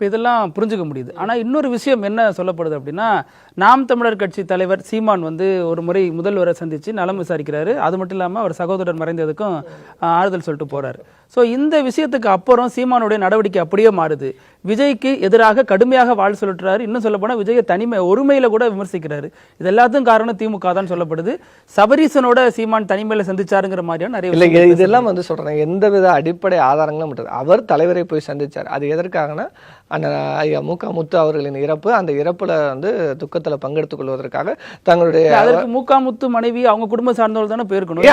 இப்போ இதெல்லாம் புரிஞ்சுக்க முடியுது. ஆனால் இன்னொரு விஷயம் என்ன சொல்லப்படுது அப்படின்னா, நாம் தமிழர் கட்சி தலைவர் சீமான் வந்து ஒரு முறை முதல்வரை சந்தித்து நலம் விசாரிக்கிறாரு. அது மட்டும் இல்லாமல் அவர் சகோதரர் மறைந்ததுக்கும் ஆறுதல் சொல்லிட்டு போகிறாரு. ஸோ இந்த விஷயத்துக்கு அப்புறம் சீமானுடைய நடவடிக்கை அப்படியே மாறுது. விஜய்க்கு எதிராக கடுமையாக வாழ் சொல்லிட்டுறாரு. இன்னும் சொல்ல போனால் விஜயை ஒருமையில் கூட விமர்சிக்கிறாரு. இது எல்லாத்துக்கும் காரணம் திமுக தான் சொல்லப்படுது. சபரீசனோட சீமான் தனிமையில் சந்திச்சாருங்கிற மாதிரியான நிறைய இல்லை, இதெல்லாம் வந்து சொல்கிறேன், எந்தவித அடிப்படை ஆதாரங்களும் விட்டது. அவர் தலைவரை போய் சந்திச்சார். அது எதற்காகனா அந்த ஐயா மு.க. முத்து அவர்களின் இறப்பு, அந்த இறப்புல வந்து துக்கத்துல பங்கெடுத்துக் கொள்வதற்காக தங்களுடைய மு.க. முத்து மனைவி அவங்க குடும்பம் சார்ந்தவர்கள் தானே போயிருக்கணும்.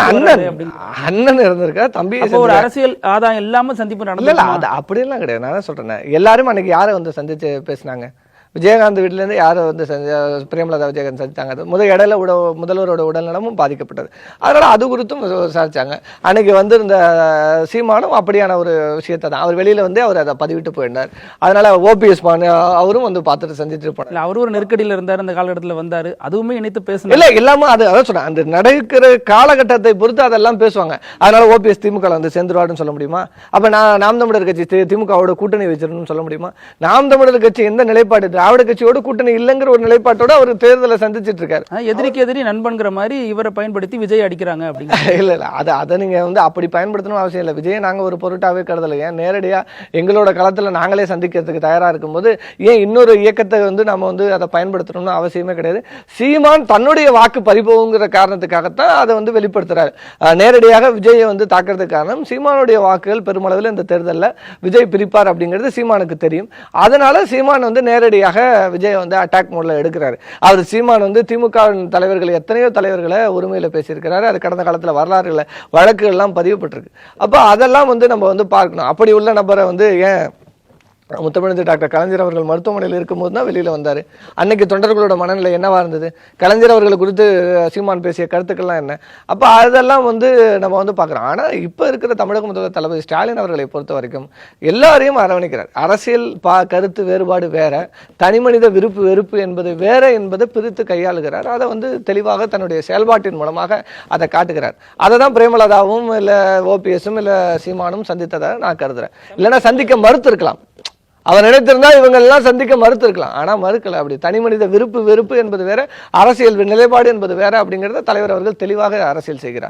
அண்ணன் இருந்திருக்கார், தம்பி. ஒரு அரசியல் ஆதாயம் இல்லாம சந்திப்பு நடந்தது. அது அப்படியெல்லாம் கிடையாது. நான் தான் சொல்றேன், எல்லாரும் அன்னைக்கு யாரை வந்து சந்திச்சு பேசினாங்க? விஜயகாந்த் வீட்டிலேருந்து யாரை வந்து பிரேமலதா விஜயகாந்த் சந்தித்தாங்க. இடையில முதல்வரோட உடல்நலமும் பாதிக்கப்பட்டது. அதனால அது குறித்தும் விசாரிச்சாங்க. அன்னைக்கு வந்து இந்த சீமானும் அப்படியான ஒரு விஷயத்தை தான் அவர் வெளியில வந்து அவர் அதை பதிவிட்டு போயிருந்தார். அதனால ஓபிஎஸ் அவரும் வந்து பார்த்துட்டு சந்திச்சுட்டு போனார். அவரும் ஒரு நெருக்கடியில் இருந்தார், அந்த காலகட்டத்தில் வந்தாரு. அதுவுமே இணைத்து பேசணும் இல்லை, எல்லாமே அதான் சொன்னேன், அந்த நடக்கிற காலகட்டத்தை பொறுத்து அதெல்லாம் பேசுவாங்க. அதனால ஓபிஎஸ் திமுக வந்து சேர்ந்துருவாருன்னு சொல்ல முடியுமா? அப்ப நாம் தமிழர் கட்சி திமுகவோட கூட்டணி வச்சிருன்னு சொல்ல முடியுமா? நாம் தமிழர் கட்சி எந்த நிலைப்பாடு, திராவிட கட்சியோட கூட்டணி இல்லைங்கிற ஒரு நிலைப்பாட்டோட அவர் தேர்தலை சந்திச்சிட்டு இருக்காரு. எதிரிக்கு எதிரி நண்பன்கிற மாதிரி இவரை பயன்படுத்தி விஜய் அடிக்கிறாங்க அப்படிங்க. இல்ல அதை நீங்க வந்து அப்படி பயன்படுத்தணும் அவசியம் இல்லை. விஜய் நாங்க ஒரு பொருட்டாவே கருதலை. ஏன் நேரடியா எங்களோட களத்துல நாங்களே சந்திக்கிறதுக்கு தயாரா இருக்கும்போது ஏன் இன்னொரு இயக்கத்தை வந்து நம்ம வந்து அதை பயன்படுத்தணும்னு அவசியமே கிடையாது. சீமான் தன்னுடைய வாக்கு பறிபோகுங்கிற காரணத்துக்காகத்தான் அதை வந்து வெளிப்படுத்துறாரு. நேரடியாக விஜயை வந்து தாக்குறதுக்கு காரணம் சீமானுடைய வாக்குகள் பெருமளவில் இந்த தேர்தலில் விஜய் பிரிப்பார் அப்படிங்கிறது சீமானுக்கு தெரியும். அதனால சீமான் வந்து நேரடியாக விஜய் வந்து அட்டாக் மோட்ல எடுக்கிறாரு. அவர் சீமான் வந்து திமுக தலைவர்கள் எத்தனையோ தலைவர்களை உரிமையில பேசியிருக்கிறாரு. அது கடந்த காலத்துல வரலாறுல வழக்குகள் எல்லாம் பதிவுபட்டிருக்கு. அப்ப அதெல்லாம் வந்து நம்ம வந்து பார்க்கணும். அப்படி உள்ள நபரை வந்து ஏன் முத்தமிழ் டாக்டர் கலைஞர் அவர்கள் மருத்துவமனையில் இருக்கும்போது தான் வெளியில வந்தாரு. அன்னைக்கு தொண்டர்களோட மனநிலை என்னவா இருந்தது? கலைஞர் அவர்களை குறித்து சீமான் பேசிய கருத்துக்கள்லாம் என்ன? அப்ப அதெல்லாம் வந்து நம்ம வந்து பார்க்கிறோம். ஆனா இப்ப இருக்கிற தமிழக முதல்வர் தளபதி ஸ்டாலின் அவர்களை பொறுத்த வரைக்கும் எல்லாரையும் அரவணைக்கிறார். அரசியல் கருத்து வேறுபாடு வேற, தனி மனித விருப்பு வெறுப்பு என்பது வேற என்பதை பிரித்து கையாளுகிறார். அதை வந்து தெளிவாக தன்னுடைய செயல்பாட்டின் மூலமாக அதை காட்டுகிறார். அதை தான் பிரேமலதாவும் இல்ல ஓபிஎஸும் இல்ல சீமானும் சந்தித்ததை நான் கருதுறேன். இல்லைன்னா சந்திக்க மறுத்து இருக்கலாம். அவர் நினைத்திருந்தா இவங்க எல்லாம் சந்திக்க மறுத்து இருக்கலாம். ஆனா மறுக்கல. அப்படி தனி மனித விருப்பு வெறுப்பு என்பது வேற, அரசியல் நிலைப்பாடு என்பது வேற அப்படிங்கிறத தலைவர் அவர்கள் தெளிவாக அரசியல் செய்கிறார்.